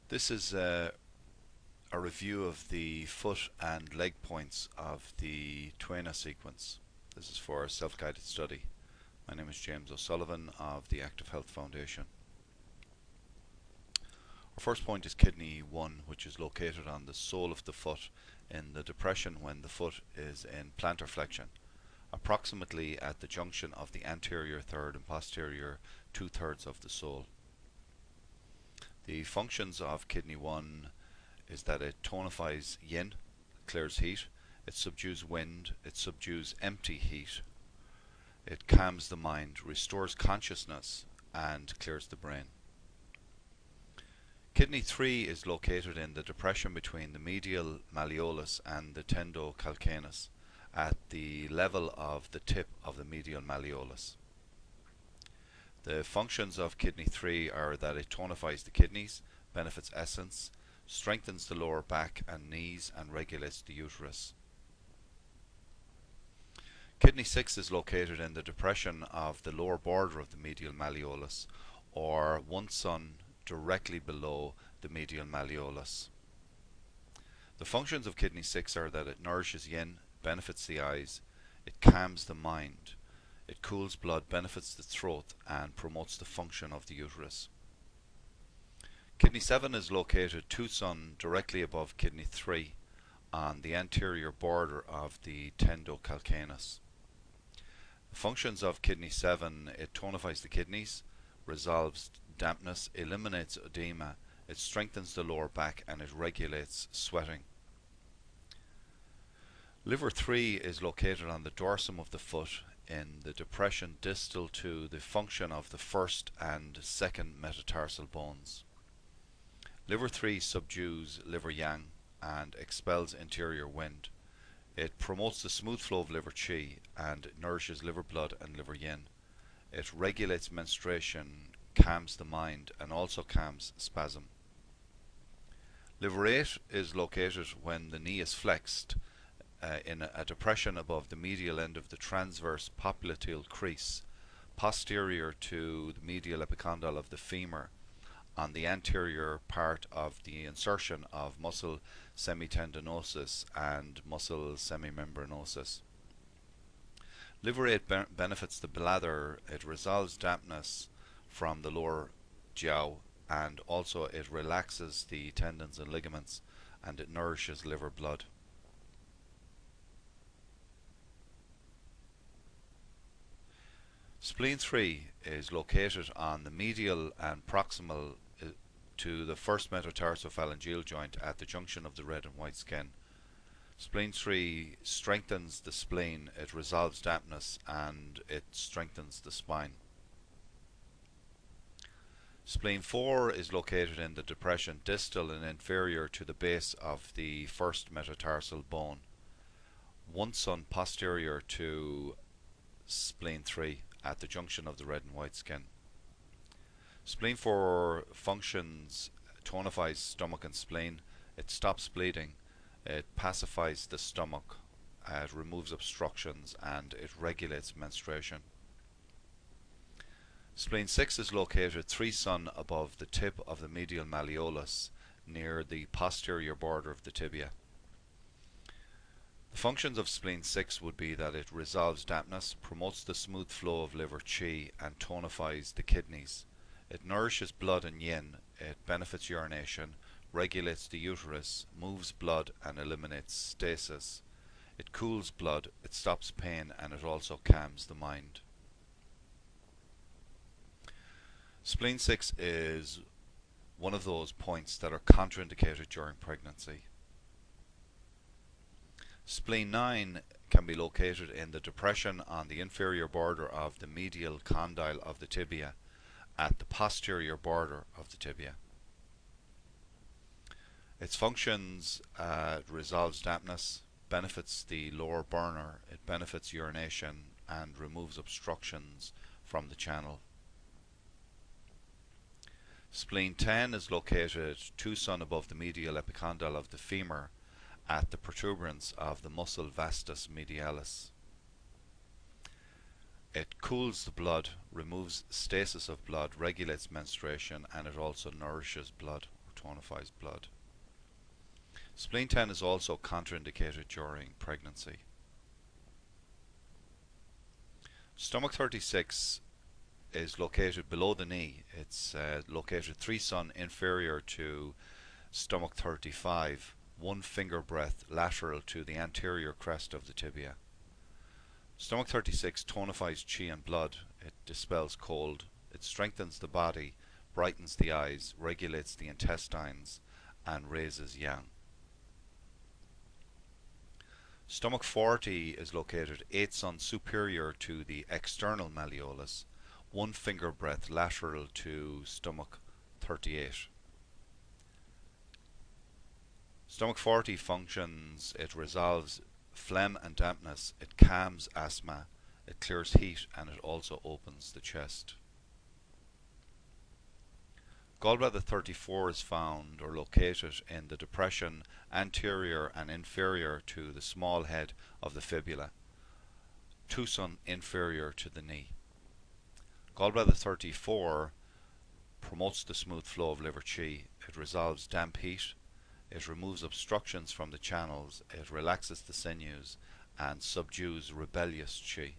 This is a review of the foot and leg points of the Twaina sequence. This is for a self-guided study. My name is James O'Sullivan of the Active Health Foundation. Our first point is kidney 1, which is located on the sole of the foot in the depression when the foot is in plantar flexion, approximately at the junction of the anterior third and posterior 2/3 of the sole. The functions of kidney 1 is that it tonifies yin, clears heat, it subdues wind, it subdues empty heat, it calms the mind, restores consciousness, and clears the brain. Kidney 3 is located in the depression between the medial malleolus and the tendocalcaneus at the level of the tip of the medial malleolus. The functions of kidney 3 are that it tonifies the kidneys, benefits essence, strengthens the lower back and knees, and regulates the uterus. Kidney 6 is located in the depression of the lower border of the medial malleolus, or one sun directly below the medial malleolus. The functions of kidney 6 are that it nourishes yin, benefits the eyes, it calms the mind, it cools blood, benefits the throat, and promotes the function of the uterus. Kidney 7 is located 2 sun directly above kidney 3 on the anterior border of the tendocalcaneus. The functions of kidney 7: it tonifies the kidneys, resolves dampness, eliminates edema, it strengthens the lower back, and it regulates sweating. Liver 3 is located on the dorsum of the foot in the depression distal to the function of the first and second metatarsal bones. Liver 3 subdues liver yang and expels interior wind. It promotes the smooth flow of liver qi and it nourishes liver blood and liver yin. It regulates menstruation, calms the mind, and also calms spasm. Liver 8 is located when the knee is flexed in a depression above the medial end of the transverse popliteal crease, posterior to the medial epicondyle of the femur, on the anterior part of the insertion of muscle semitendinosus and muscle semimembranosus. Liver 8 benefits the bladder. It resolves dampness from the lower jiao, and also it relaxes the tendons and ligaments, and it nourishes liver blood. Spleen 3 is located on the medial and proximal to the first metatarsophalangeal joint at the junction of the red and white skin. Spleen 3 strengthens the spleen, it resolves dampness, and it strengthens the spine. Spleen 4 is located in the depression distal and inferior to the base of the first metatarsal bone, one sun posterior to spleen 3 at the junction of the red and white skin. Spleen 4 functions: tonifies stomach and spleen, it stops bleeding, it pacifies the stomach, it removes obstructions, and it regulates menstruation. Spleen 6 is located 3 sun above the tip of the medial malleolus near the posterior border of the tibia. The functions of spleen 6 would be that it resolves dampness, promotes the smooth flow of liver qi, and tonifies the kidneys. It nourishes blood and yin, it benefits urination, regulates the uterus, moves blood, and eliminates stasis. It cools blood, it stops pain, and it also calms the mind. Spleen 6 is one of those points that are contraindicated during pregnancy. Spleen 9 can be located in the depression on the inferior border of the medial condyle of the tibia at the posterior border of the tibia. Its functions: it resolves dampness, benefits the lower burner, it benefits urination, and removes obstructions from the channel. Spleen 10 is located 2 sun above the medial epicondyle of the femur at the protuberance of the muscle vastus medialis. It cools the blood, removes stasis of blood, regulates menstruation, and it also nourishes blood, or tonifies blood. Spleen 10 is also contraindicated during pregnancy. Stomach 36 is located below the knee. It's located 3 cun inferior to stomach 35, 1 finger breadth lateral to the anterior crest of the tibia. Stomach 36 tonifies qi and blood. It dispels cold. It strengthens the body, brightens the eyes, regulates the intestines, and raises yang. Stomach 40 is located 8 cun superior to the external malleolus, 1 finger breadth lateral to stomach 38. Stomach 40 functions: it resolves phlegm and dampness, it calms asthma, it clears heat, and it also opens the chest. Gallbladder 34 is found or located in the depression anterior and inferior to the small head of the fibula, 2 cun inferior to the knee. Gallbladder 34 promotes the smooth flow of liver qi, it resolves damp heat, it removes obstructions from the channels, it relaxes the sinews, and subdues rebellious qi.